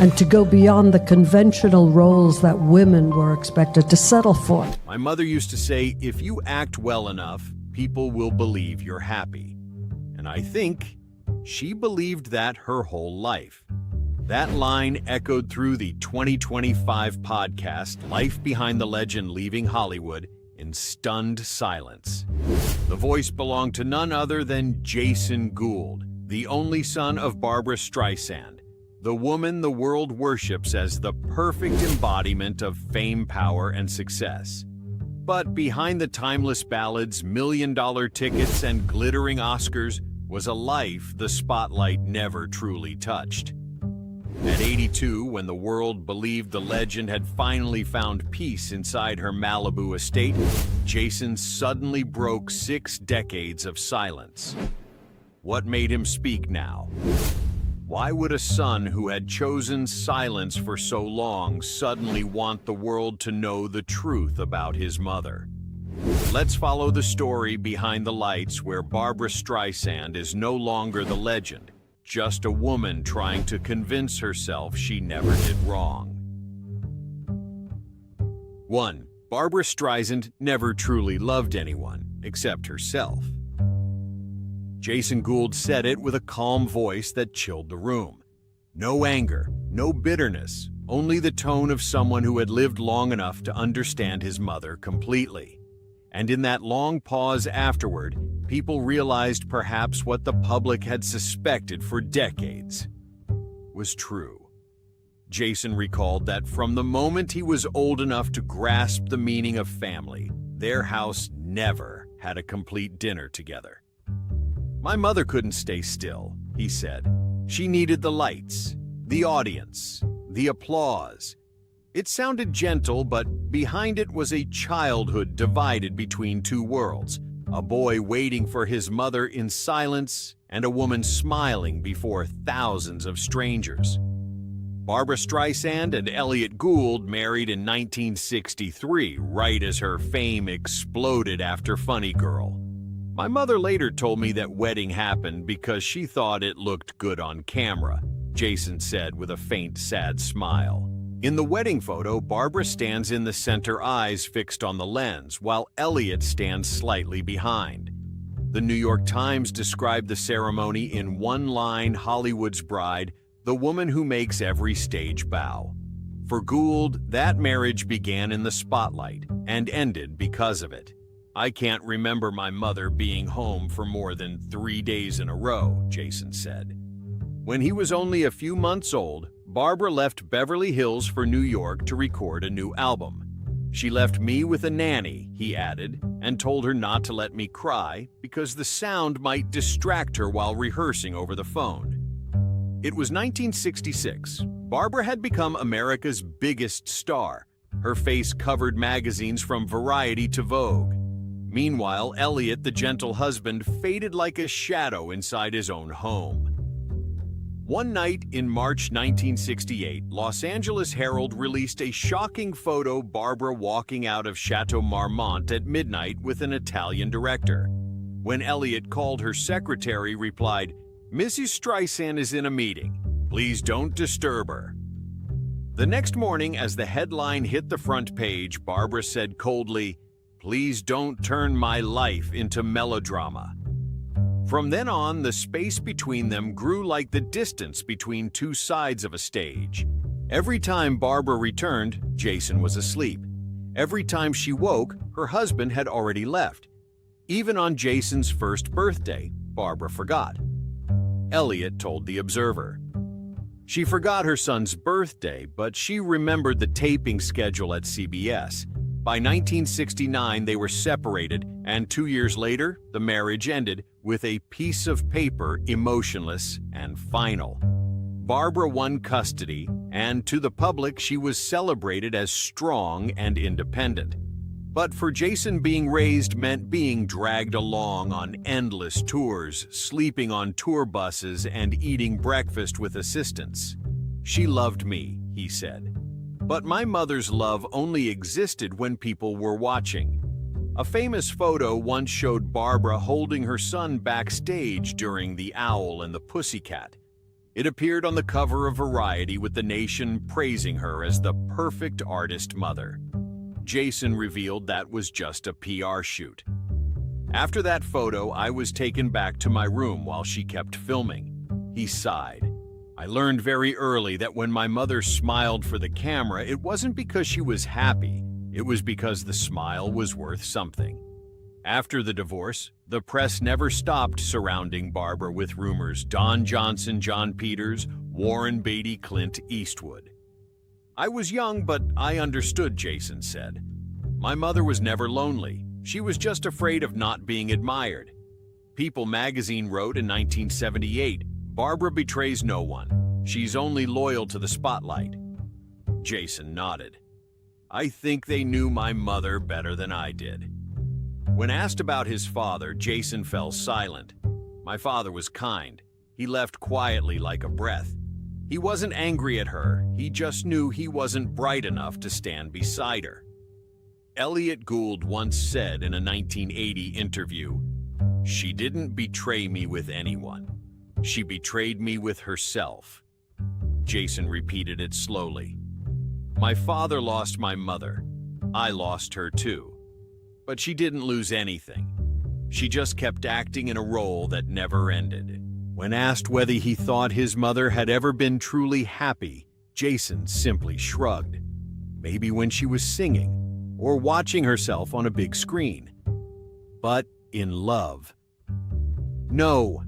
and to go beyond the conventional roles that women were expected to settle for. My mother used to say, if you act well enough, people will believe you're happy. And I think she believed that her whole life. That line echoed through the 2025 podcast, Life Behind the Legend Leaving Hollywood, in stunned silence. The voice belonged to none other than Jason Gould, the only son of Barbra Streisand, the woman the world worships as the perfect embodiment of fame, power, and success. But behind the timeless ballads, million-dollar tickets, and glittering Oscars was a life the spotlight never truly touched. At 82, when the world believed the legend had finally found peace inside her Malibu estate, Jason suddenly broke 6 decades of silence. What made him speak now? Why would a son who had chosen silence for so long suddenly want the world to know the truth about his mother? Let's follow the story behind the lights, where Barbra Streisand is no longer the legend, just a woman trying to convince herself she never did wrong. 1. Barbra Streisand never truly loved anyone except herself. Jason Gould said it with a calm voice that chilled the room. No anger, no bitterness, only the tone of someone who had lived long enough to understand his mother completely. And in that long pause afterward, people realized perhaps what the public had suspected for decades was true. Jason recalled that from the moment he was old enough to grasp the meaning of family, their house never had a complete dinner together. My mother couldn't stay still, he said. She needed the lights, the audience, the applause. It sounded gentle, but behind it was a childhood divided between two worlds, a boy waiting for his mother in silence and a woman smiling before thousands of strangers. Barbra Streisand and Elliott Gould married in 1963, right as her fame exploded after Funny Girl. My mother later told me that wedding happened because she thought it looked good on camera, Jason said with a faint, sad smile. In the wedding photo, Barbra stands in the center, eyes fixed on the lens, while Elliott stands slightly behind. The New York Times described the ceremony in one line: Hollywood's bride, the woman who makes every stage bow. For Gould, that marriage began in the spotlight and ended because of it. I can't remember my mother being home for more than 3 days in a row, Jason said. When he was only a few months old, Barbra left Beverly Hills for New York to record a new album. She left me with a nanny, he added, and told her not to let me cry because the sound might distract her while rehearsing over the phone. It was 1966. Barbra had become America's biggest star. Her face covered magazines from Variety to Vogue. Meanwhile, Elliott, the gentle husband, faded like a shadow inside his own home. One night in March 1968, Los Angeles Herald released a shocking photo: Barbra walking out of Chateau Marmont at midnight with an Italian director. When Elliott called, her secretary replied, "Mrs. Streisand is in a meeting. Please don't disturb her." The next morning, as the headline hit the front page, Barbra said coldly, "Please don't turn my life into melodrama." From then on, the space between them grew like the distance between two sides of a stage. Every time Barbra returned, Jason was asleep. Every time she woke, her husband had already left. Even on Jason's first birthday, Barbra forgot. Elliott told The Observer. She forgot her son's birthday, but she remembered the taping schedule at CBS. By 1969, they were separated, and 2 years later, the marriage ended with a piece of paper, emotionless and final. Barbra won custody, and to the public, she was celebrated as strong and independent. But for Jason, being raised meant being dragged along on endless tours, sleeping on tour buses, and eating breakfast with assistants. "She loved me," he said. But my mother's love only existed when people were watching. A famous photo once showed Barbra holding her son backstage during The Owl and the Pussycat. It appeared on the cover of Variety with the nation praising her as the perfect artist mother. Jason revealed that was just a PR shoot. After that photo, I was taken back to my room while she kept filming. He sighed. I learned very early that when my mother smiled for the camera, it wasn't because she was happy. It was because the smile was worth something. After the divorce, the press never stopped surrounding Barbra with rumors: Don Johnson, John Peters, Warren Beatty, Clint Eastwood. I was young, but I understood, Jason said. My mother was never lonely. She was just afraid of not being admired. People magazine wrote in 1978, "Barbra betrays no one. She's only loyal to the spotlight." Jason nodded. I think they knew my mother better than I did. When asked about his father, Jason fell silent. My father was kind. He left quietly like a breath. He wasn't angry at her. He just knew he wasn't bright enough to stand beside her. Elliot Gould once said in a 1980 interview, "She didn't betray me with anyone. She betrayed me with herself." Jason repeated it slowly. My father lost my mother. I lost her too. But she didn't lose anything. She just kept acting in a role that never ended. When asked whether he thought his mother had ever been truly happy, Jason simply shrugged. Maybe when she was singing or watching herself on a big screen. But in love? No.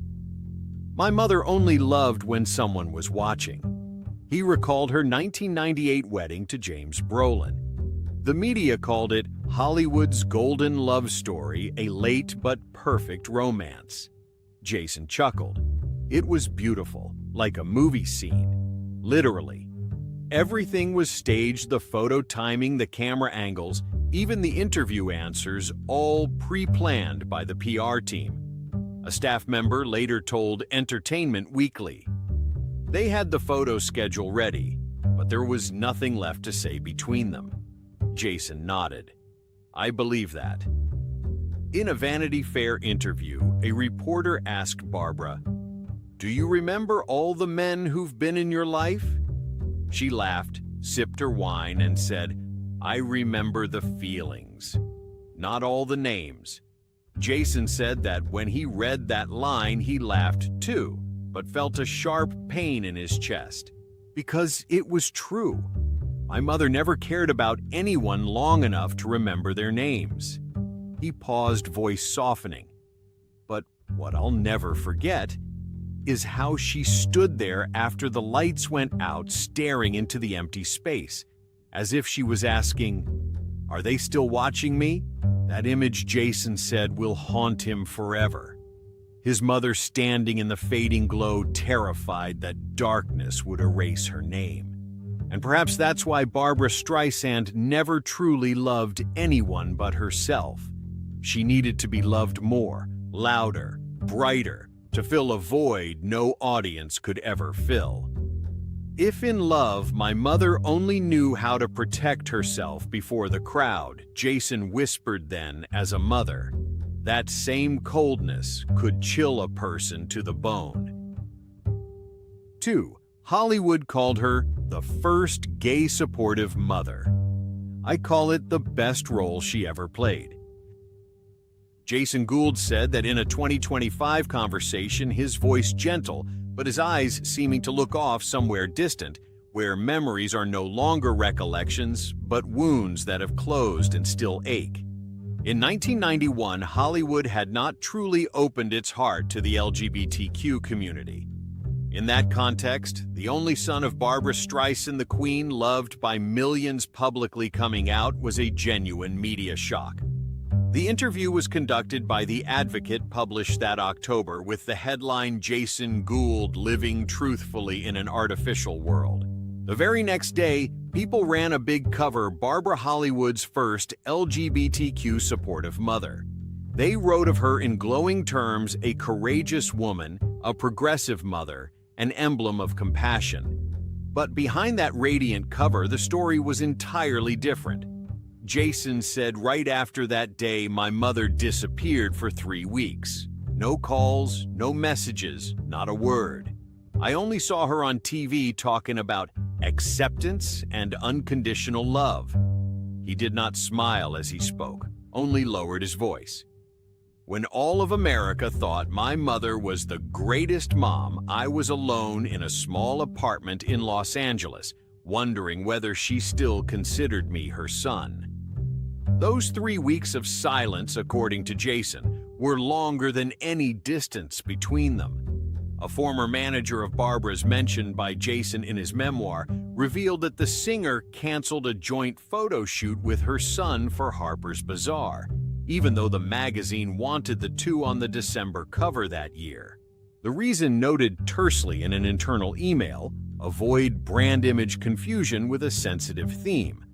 My mother only loved when someone was watching. He recalled her 1998 wedding to James Brolin. The media called it Hollywood's golden love story, a late but perfect romance. Jason chuckled. It was beautiful, like a movie scene. Literally. Everything was staged, the photo timing, the camera angles, even the interview answers, all pre-planned by the PR team. A staff member later told Entertainment Weekly. They had the photo schedule ready, but there was nothing left to say between them. Jason nodded. I believe that. In a Vanity Fair interview, a reporter asked Barbra, "Do you remember all the men who've been in your life?" She laughed, sipped her wine, and said, "I remember the feelings, not all the names." Jason said that when he read that line, he laughed too, but felt a sharp pain in his chest. Because it was true. My mother never cared about anyone long enough to remember their names. He paused, voice softening. But what I'll never forget is how she stood there after the lights went out, staring into the empty space, as if she was asking, "Are they still watching me?" That image, Jason said, will haunt him forever. His mother standing in the fading glow, terrified that darkness would erase her name. And perhaps that's why Barbra Streisand never truly loved anyone but herself. She needed to be loved more, louder, brighter, to fill a void no audience could ever fill. If in love, my mother only knew how to protect herself before the crowd, Jason whispered then as a mother, that same coldness could chill a person to the bone. 2. Hollywood called her the first gay supportive mother. I call it the best role she ever played. Jason Gould said that in a 2025 conversation, his voice gentle, but his eyes seeming to look off somewhere distant, where memories are no longer recollections, but wounds that have closed and still ache. In 1991, Hollywood had not truly opened its heart to the LGBTQ community. In that context, the only son of Barbra Streisand, the queen loved by millions publicly coming out, was a genuine media shock. The interview was conducted by The Advocate, published that October, with the headline Jason Gould living truthfully in an artificial world. The very next day, People ran a big cover, Barbra Hollywood's first LGBTQ supportive mother. They wrote of her in glowing terms, a courageous woman, a progressive mother, an emblem of compassion. But behind that radiant cover, the story was entirely different. Jason said right after that day, my mother disappeared for 3 weeks. No calls, no messages, not a word. I only saw her on TV talking about acceptance and unconditional love." He did not smile as he spoke, only lowered his voice. "When all of America thought my mother was the greatest mom, I was alone in a small apartment in Los Angeles, wondering whether she still considered me her son." Those 3 weeks of silence, according to Jason, were longer than any distance between them. A former manager of Barbra's, mentioned by Jason in his memoir, revealed that the singer canceled a joint photo shoot with her son for Harper's Bazaar, even though the magazine wanted the two on the December cover that year. The reason, noted tersely in an internal email: avoid brand image confusion with a sensitive theme.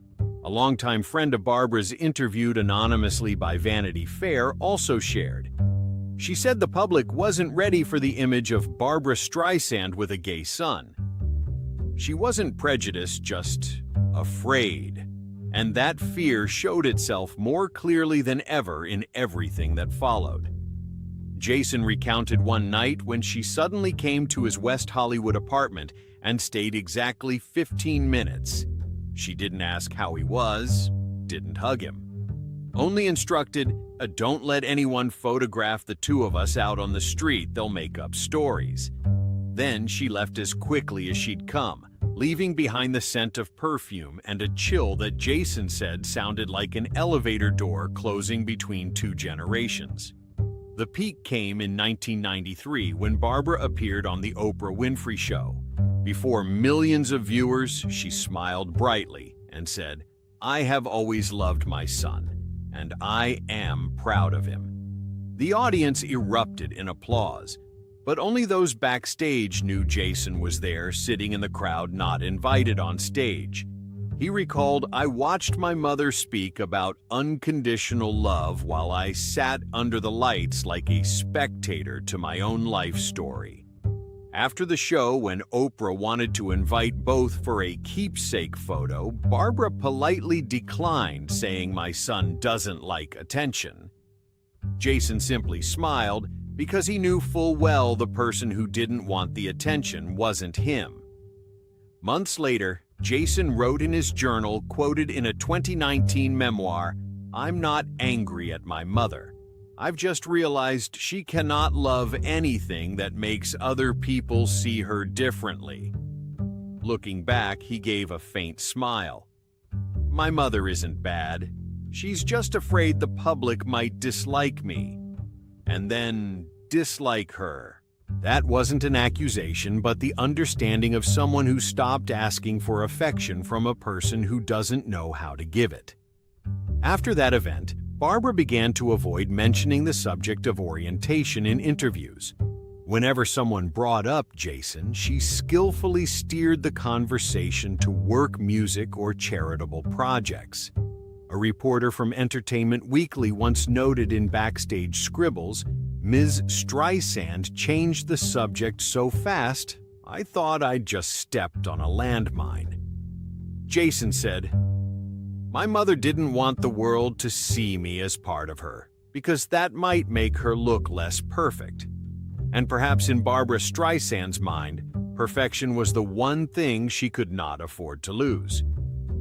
A longtime friend of Barbra's, interviewed anonymously by Vanity Fair, also shared. She said the public wasn't ready for the image of Barbra Streisand with a gay son. She wasn't prejudiced, just afraid. And that fear showed itself more clearly than ever in everything that followed. Jason recounted one night when she suddenly came to his West Hollywood apartment and stayed exactly 15 minutes. She didn't ask how he was, didn't hug him. Only instructed, "Don't let anyone photograph the two of us out on the street, they'll make up stories." Then she left as quickly as she'd come, leaving behind the scent of perfume and a chill that Jason said sounded like an elevator door closing between two generations. The peak came in 1993 when Barbra appeared on The Oprah Winfrey Show. Before millions of viewers, she smiled brightly and said, "I have always loved my son, and I am proud of him." The audience erupted in applause, but only those backstage knew Jason was there, sitting in the crowd, not invited on stage. He recalled, "I watched my mother speak about unconditional love while I sat under the lights like a spectator to my own life story." After the show, when Oprah wanted to invite both for a keepsake photo, Barbra politely declined, saying, "My son doesn't like attention." Jason simply smiled because he knew full well the person who didn't want the attention wasn't him. Months later, Jason wrote in his journal, quoted in a 2019 memoir, "I'm not angry at my mother. I've just realized she cannot love anything that makes other people see her differently." Looking back, he gave a faint smile. "My mother isn't bad. She's just afraid the public might dislike me, and then dislike her." That wasn't an accusation, but the understanding of someone who stopped asking for affection from a person who doesn't know how to give it. After that event, Barbra began to avoid mentioning the subject of orientation in interviews. Whenever someone brought up Jason, she skillfully steered the conversation to work music or charitable projects. A reporter from Entertainment Weekly once noted in backstage scribbles, "Ms. Streisand changed the subject so fast, I thought I'd just stepped on a landmine." Jason said, "My mother didn't want the world to see me as part of her, because that might make her look less perfect." And perhaps in Barbra Streisand's mind, perfection was the one thing she could not afford to lose.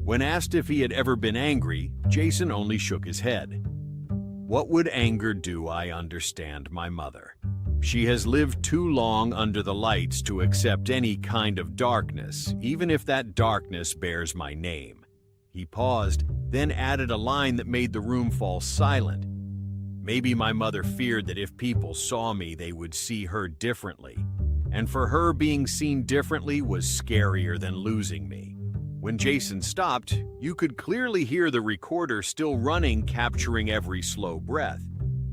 When asked if he had ever been angry, Jason only shook his head. "What would anger do? I understand my mother. She has lived too long under the lights to accept any kind of darkness, even if that darkness bears my name." He paused, then added a line that made the room fall silent. "Maybe my mother feared that if people saw me, they would see her differently. And for her, being seen differently was scarier than losing me." When Jason stopped, you could clearly hear the recorder still running, capturing every slow breath.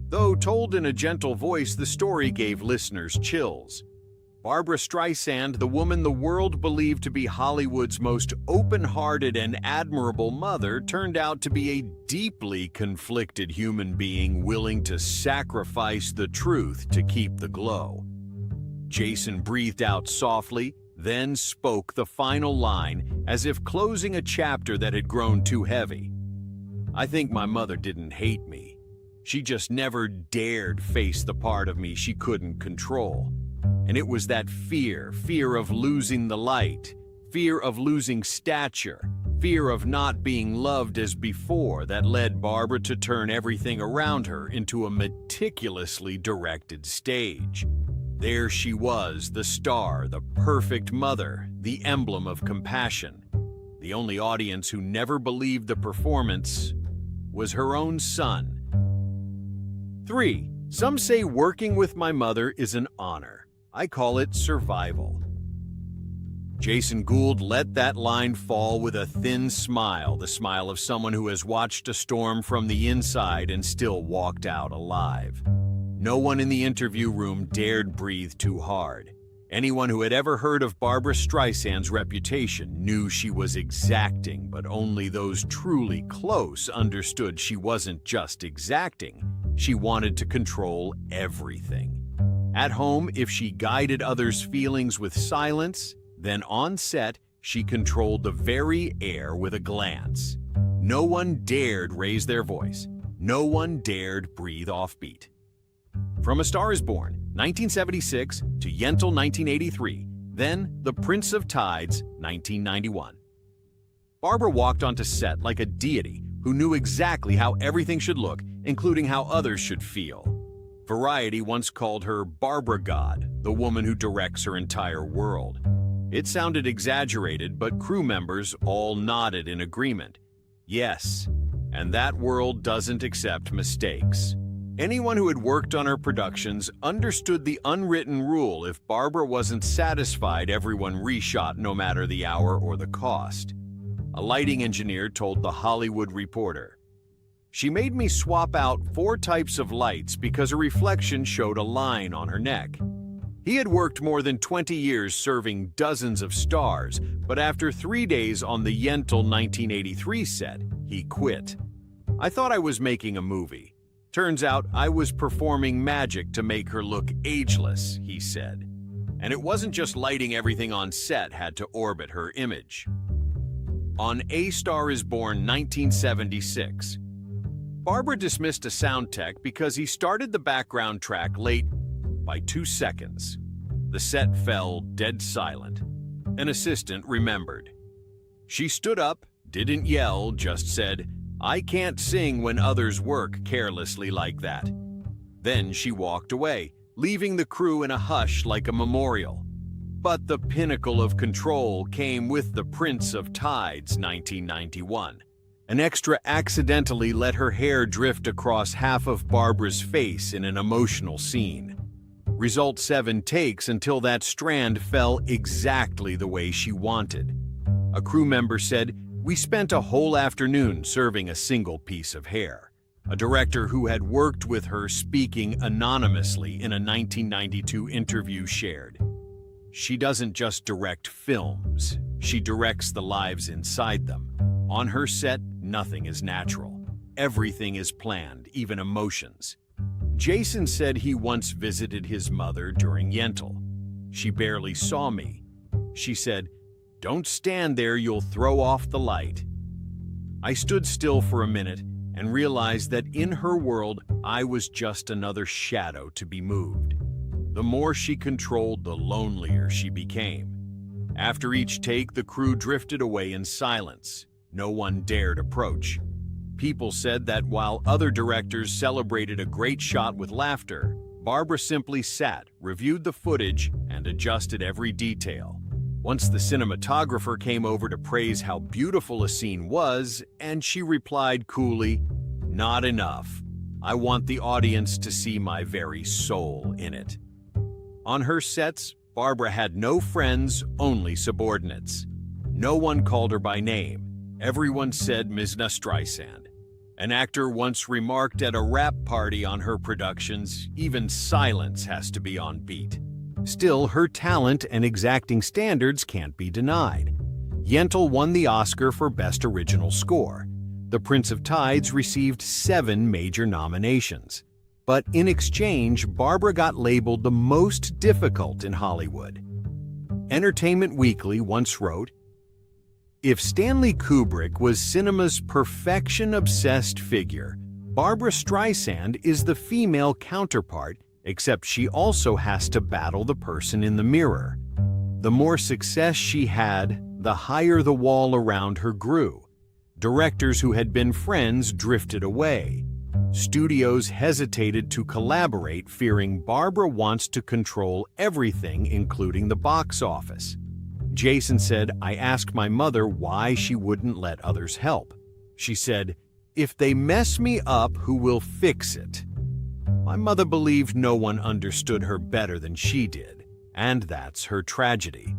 Though told in a gentle voice, the story gave listeners chills. Barbra Streisand, the woman the world believed to be Hollywood's most open-hearted and admirable mother, turned out to be a deeply conflicted human being willing to sacrifice the truth to keep the glow. Jason breathed out softly, then spoke the final line as if closing a chapter that had grown too heavy. "I think my mother didn't hate me. She just never dared face the part of me she couldn't control. And it was that fear of losing the light, fear of losing stature, fear of not being loved as before that led Barbra to turn everything around her into a meticulously directed stage. There she was, the star, the perfect mother, the emblem of compassion. The only audience who never believed the performance was her own son. 3. Some say working with my mother is an honor. I call it survival. Jason Gould let that line fall with a thin smile, the smile of someone who has watched a storm from the inside and still walked out alive. No one in the interview room dared breathe too hard. Anyone who had ever heard of Barbra Streisand's reputation knew she was exacting, but only those truly close understood she wasn't just exacting. She wanted to control everything. At home, if she guided others' feelings with silence, then on set, she controlled the very air with a glance. No one dared raise their voice. No one dared breathe offbeat. From A Star is Born, 1976, to Yentl, 1983, then The Prince of Tides, 1991. Barbra walked onto set like a deity who knew exactly how everything should look, including how others should feel. Variety once called her Barbra God, the woman who directs her entire world. It sounded exaggerated, but crew members all nodded in agreement. Yes, and that world doesn't accept mistakes. Anyone who had worked on her productions understood the unwritten rule: if Barbra wasn't satisfied, everyone reshot no matter the hour or the cost. A lighting engineer told The Hollywood Reporter, "She made me swap out 4 types of lights because a reflection showed a line on her neck." He had worked more than 20 years serving dozens of stars, but after 3 days on the Yentl 1983 set, he quit. "I thought I was making a movie. Turns out I was performing magic to make her look ageless," he said. And it wasn't just lighting, everything on set had to orbit her image. On A Star is Born 1976, Barbra dismissed a sound tech because he started the background track late by 2 seconds. The set fell dead silent. An assistant remembered. She stood up, didn't yell, just said, "I can't sing when others work carelessly like that." Then she walked away, leaving the crew in a hush like a memorial. But the pinnacle of control came with The Prince of Tides, 1991. An extra accidentally let her hair drift across half of Barbra's face in an emotional scene. Result 7 takes until that strand fell exactly the way she wanted. A crew member said, "We spent a whole afternoon serving a single piece of hair." A director who had worked with her, speaking anonymously in a 1992 interview, shared, "She doesn't just direct films, she directs the lives inside them. On her set, nothing is natural. Everything is planned, even emotions." Jason said he once visited his mother during Yentl. "She barely saw me. She said, 'Don't stand there, you'll throw off the light.' I stood still for a minute and realized that in her world, I was just another shadow to be moved." The more she controlled, the lonelier she became. After each take, the crew drifted away in silence. No one dared approach. People said that while other directors celebrated a great shot with laughter, Barbra simply sat, reviewed the footage, and adjusted every detail. Once the cinematographer came over to praise how beautiful a scene was, and she replied coolly, "Not enough. I want the audience to see my very soul in it." On her sets, Barbra had no friends, only subordinates. No one called her by name. Everyone said Ms. Streisand. An actor once remarked at a rap party on her productions, "Even silence has to be on beat." Still, her talent and exacting standards can't be denied. Yentl won the Oscar for Best Original Score. The Prince of Tides received 7 major nominations. But in exchange, Barbra got labeled the most difficult in Hollywood. Entertainment Weekly once wrote, "If Stanley Kubrick was cinema's perfection-obsessed figure, Barbra Streisand is the female counterpart, except she also has to battle the person in the mirror. The more success she had, the higher the wall around her grew. Directors who had been friends drifted away. Studios hesitated to collaborate, fearing Barbra wants to control everything, including the box office. Jason said, "I asked my mother why she wouldn't let others help. She said, 'If they mess me up, who will fix it?' My mother believed no one understood her better than she did, and that's her tragedy."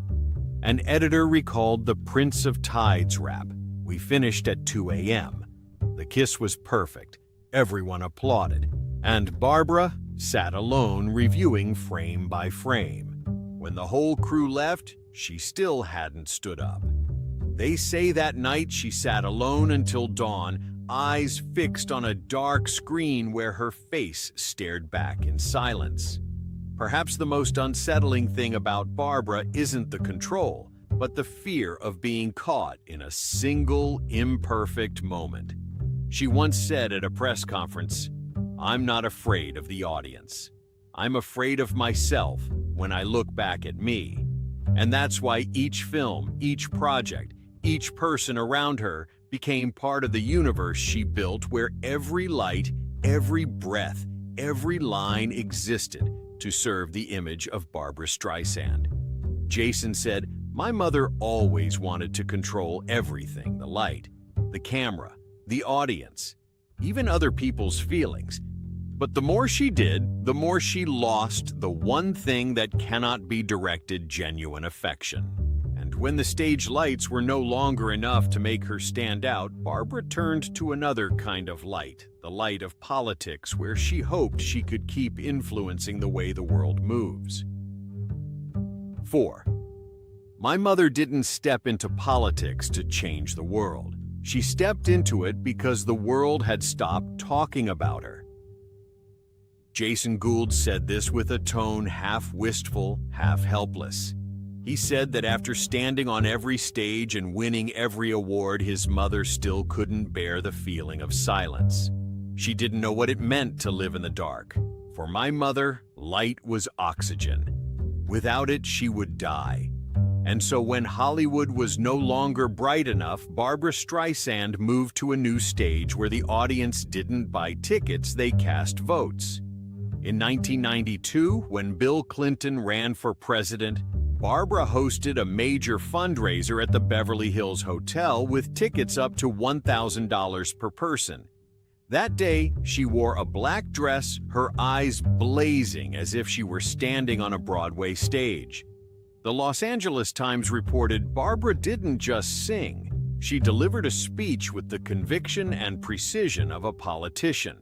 An editor recalled the Prince of Tides rap. "We finished at 2 a.m. The kiss was perfect. Everyone applauded. And Barbra sat alone reviewing frame by frame. When the whole crew left, she still hadn't stood up. They say that night she sat alone until dawn, eyes fixed on a dark screen where her face stared back in silence." Perhaps the most unsettling thing about Barbra isn't the control, but the fear of being caught in a single, imperfect moment. She once said at a press conference, "I'm not afraid of the audience. I'm afraid of myself when I look back at me." And that's why each film, each project, each person around her became part of the universe she built, where every light, every breath, every line existed to serve the image of Barbra Streisand. Jason said, "My mother always wanted to control everything: the light, the camera, the audience, even other people's feelings. But the more she did, the more she lost the one thing that cannot be directed: genuine affection." And when the stage lights were no longer enough to make her stand out, Barbra turned to another kind of light, the light of politics, where she hoped she could keep influencing the way the world moves. 4. My mother didn't step into politics to change the world. She stepped into it because the world had stopped talking about her. Jason Gould said this with a tone half wistful, half helpless. He said that after standing on every stage and winning every award, his mother still couldn't bear the feeling of silence. She didn't know what it meant to live in the dark. For my mother, light was oxygen. Without it, she would die. And so when Hollywood was no longer bright enough, Barbra Streisand moved to a new stage where the audience didn't buy tickets, they cast votes. In 1992, when Bill Clinton ran for president, Barbra hosted a major fundraiser at the Beverly Hills Hotel with tickets up to $1,000 per person. That day, she wore a black dress, her eyes blazing as if she were standing on a Broadway stage. The Los Angeles Times reported Barbra didn't just sing, she delivered a speech with the conviction and precision of a politician.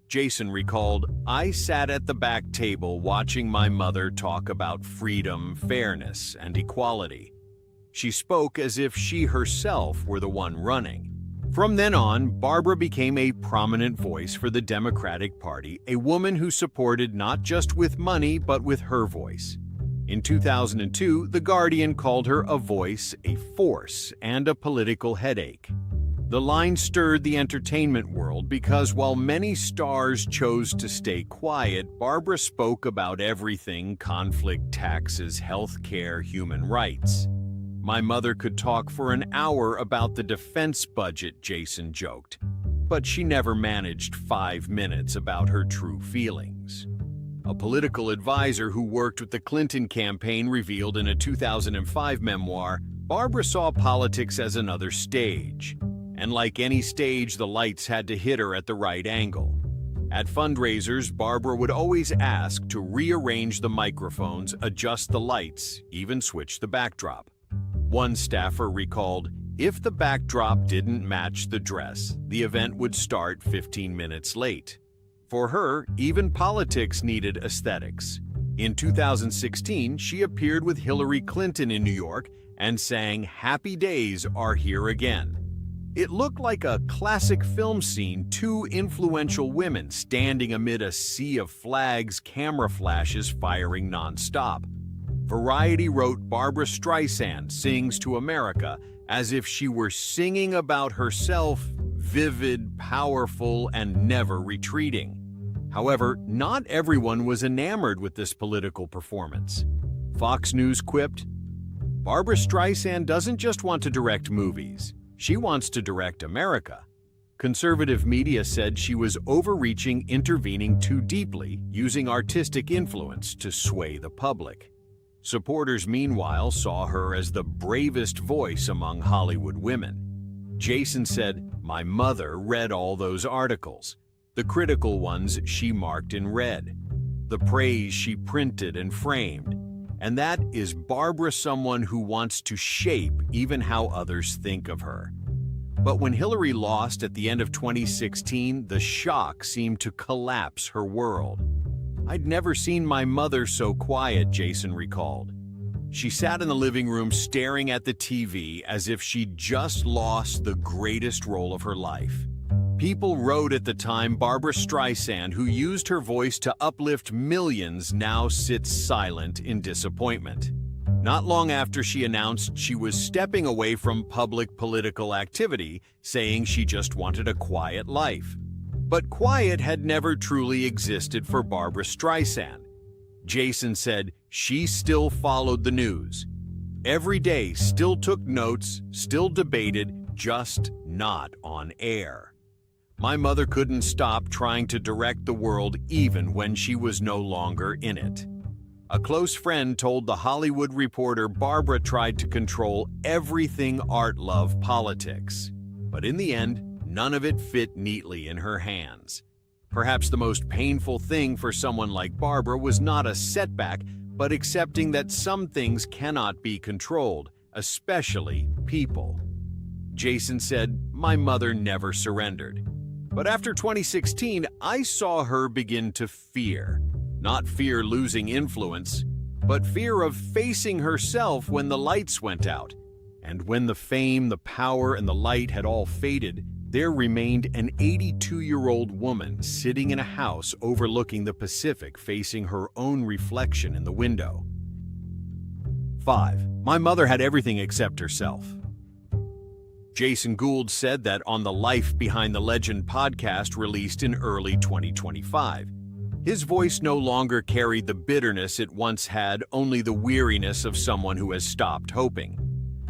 Jason recalled, "I sat at the back table watching my mother talk about freedom, fairness, and equality. She spoke as if she herself were the one running." From then on, Barbra became a prominent voice for the Democratic Party, a woman who supported not just with money but with her voice. In 2002, The Guardian called her a voice, a force, and a political headache. The line stirred the entertainment world because while many stars chose to stay quiet, Barbra spoke about everything: conflict, taxes, health care, human rights. "My mother could talk for an hour about the defense budget," Jason joked, but she never managed 5 minutes about her true feelings. A political advisor who worked with the Clinton campaign revealed in a 2005 memoir, Barbra saw politics as another stage. And like any stage, the lights had to hit her at the right angle. At fundraisers, Barbra would always ask to rearrange the microphones, adjust the lights, even switch the backdrop. One staffer recalled, if the backdrop didn't match the dress, the event would start 15 minutes late. For her, even politics needed aesthetics. In 2016, she appeared with Hillary Clinton in New York and sang "Happy Days Are Here Again." It looked like a classic film scene, two influential women standing amid a sea of flags, camera flashes firing nonstop. Variety wrote, "Barbra Streisand sings to America as if she were singing about herself, vivid, powerful, and never retreating." However, not everyone was enamored with this political performance. Fox News quipped, "Barbra Streisand doesn't just want to direct movies, she wants to direct America." Conservative media said she was overreaching, intervening too deeply, using artistic influence to sway the public. Supporters, meanwhile, saw her as the bravest voice among Hollywood women. Jason said, "My mother read all those articles. The critical ones she marked in red. The praise she printed and framed. And that is Barbra, someone who wants to shape even how others think of her." But when Hillary lost at the end of 2016, the shock seemed to collapse her world. "I'd never seen my mother so quiet," Jason recalled. She sat in the living room staring at the TV as if she'd just lost the greatest role of her life. People wrote at the time, Barbra Streisand, who used her voice to uplift millions, now sits silent in disappointment. Not long after she announced she was stepping away from public political activity, saying she just wanted a quiet life. But quiet had never truly existed for Barbra Streisand. Jason said she still followed the news. Every day, still took notes, still debated, just not on air. "My mother couldn't stop trying to direct the world even when she was no longer in it." A close friend told The Hollywood Reporter Barbra tried to control everything art, love, politics. But in the end, none of it fit neatly in her hands. Perhaps the most painful thing for someone like Barbra was not a setback, but accepting that some things cannot be controlled, especially people. Jason said, "My mother never surrendered. But after 2016, I saw her begin to fear. Not fear losing influence, but fear of facing herself when the lights went out. And when the fame, the power, and the light had all faded, there remained an 82-year-old woman sitting in a house overlooking the Pacific, facing her own reflection in the window." 5. My mother had everything except herself. Jason Gould said that on the Life Behind the Legend podcast released in early 2025. His voice no longer carried the bitterness it once had, only the weariness of someone who has stopped hoping.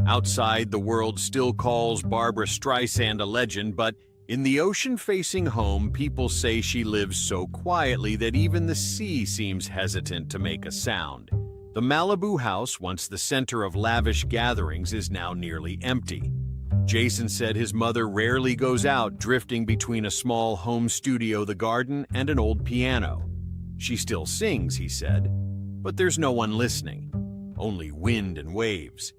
Outside, the world still calls Barbra Streisand a legend, but in the ocean-facing home, people say she lives so quietly that even the sea seems hesitant to make a sound. The Malibu house, once the center of lavish gatherings, is now nearly empty. Jason said his mother rarely goes out, drifting between a small home studio, the garden, and an old piano. She still sings, he said, but there's no one listening, only wind and waves.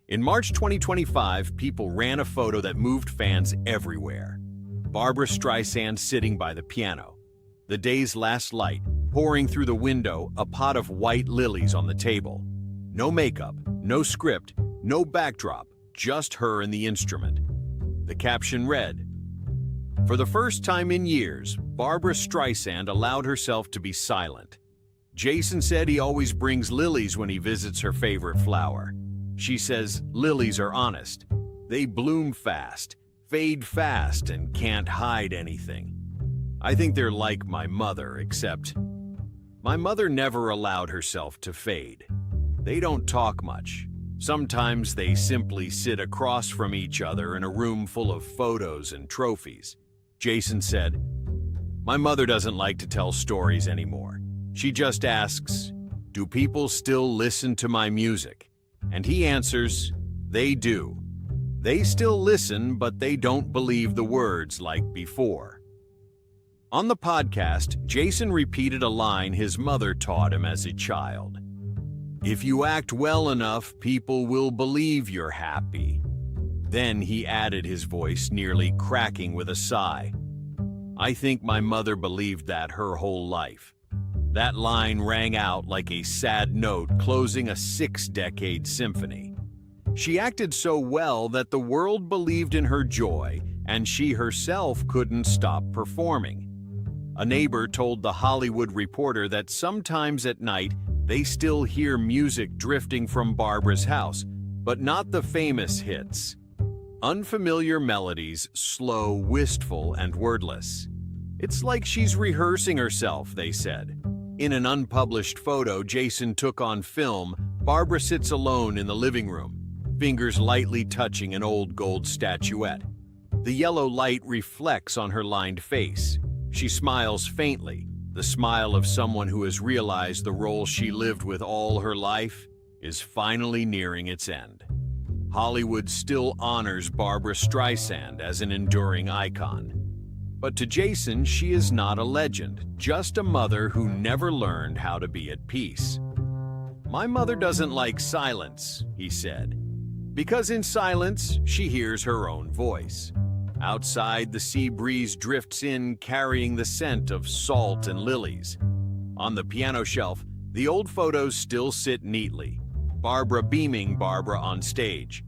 In March 2025, people ran a photo that moved fans everywhere. Barbra Streisand sitting by the piano. The day's last light, pouring through the window, a pot of white lilies on the table. No makeup, no script, no backdrop, just her and the instrument. The caption read, "For the first time in years, Barbra Streisand allowed herself to be silent." Jason said he always brings lilies when he visits her favorite flower. She says lilies are honest. They bloom fast, fade fast, and can't hide anything. "I think they're like my mother, except my mother never allowed herself to fade. They don't talk much. Sometimes they simply sit across from each other in a room full of photos and trophies." Jason said, "My mother doesn't like to tell stories anymore. She just asks, 'Do people still listen to my music?' And he answers, 'They do. They still listen, but they don't believe the words like before.'" On the podcast, Jason repeated a line his mother taught him as a child. "If you act well enough, people will believe you're happy." Then he added, his voice nearly cracking with a sigh, "I think my mother believed that her whole life." That line rang out like a sad note closing a 6-decade symphony. She acted so well that the world believed in her joy, and she herself couldn't stop performing. A neighbor told The Hollywood Reporter that sometimes at night they still hear music drifting from Barbra's house, but not the famous hits. Unfamiliar melodies, slow, wistful, and wordless. "It's like she's rehearsing herself," they said. In an unpublished photo Jason took on film, Barbra sits alone in the living room, fingers lightly touching an old gold statuette. The yellow light reflects on her lined face. She smiles faintly, the smile of someone who has realized the role she lived with all her life is finally nearing its end. Hollywood still honors Barbra Streisand as an enduring icon. But to Jason, she is not a legend, just a mother who never learned how to be at peace. "My mother doesn't like silence," he said, "because in silence she hears her own voice." Outside, the sea breeze drifts in, carrying the scent of salt and lilies. On the piano shelf, the old photos still sit neatly, Barbra beaming Barbra on stage.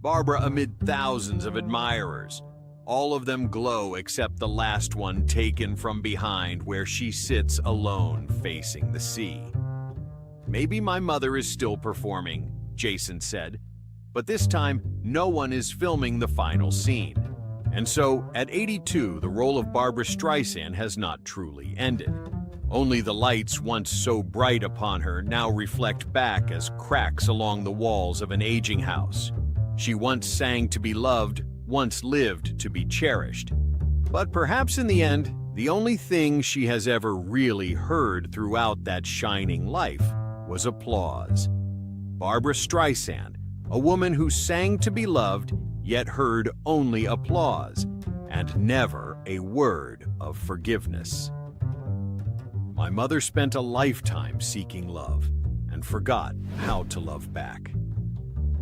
Barbra amid thousands of admirers. All of them glow except the last one taken from behind, where she sits alone facing the sea. "Maybe my mother is still performing," Jason said, "but this time no one is filming the final scene." And so, at 82, the role of Barbra Streisand has not truly ended. Only the lights once so bright upon her now reflect back as cracks along the walls of an aging house. She once sang to be loved, once lived to be cherished. But perhaps in the end, the only thing she has ever really heard throughout that shining life was applause. Barbra Streisand, a woman who sang to be loved, yet heard only applause, and never a word of forgiveness. "My mother spent a lifetime seeking love, and forgot how to love back."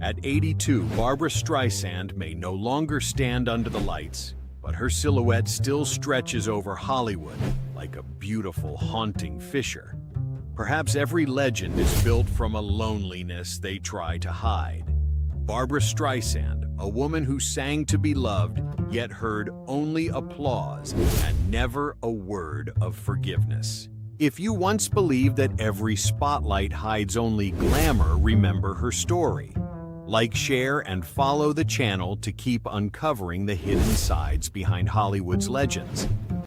At 82, Barbra Streisand may no longer stand under the lights, but her silhouette still stretches over Hollywood like a beautiful, haunting fissure. Perhaps every legend is built from a loneliness they try to hide. Barbra Streisand, a woman who sang to be loved, yet heard only applause and never a word of forgiveness. If you once believed that every spotlight hides only glamour, remember her story. Like, share, and follow the channel to keep uncovering the hidden sides behind Hollywood's legends.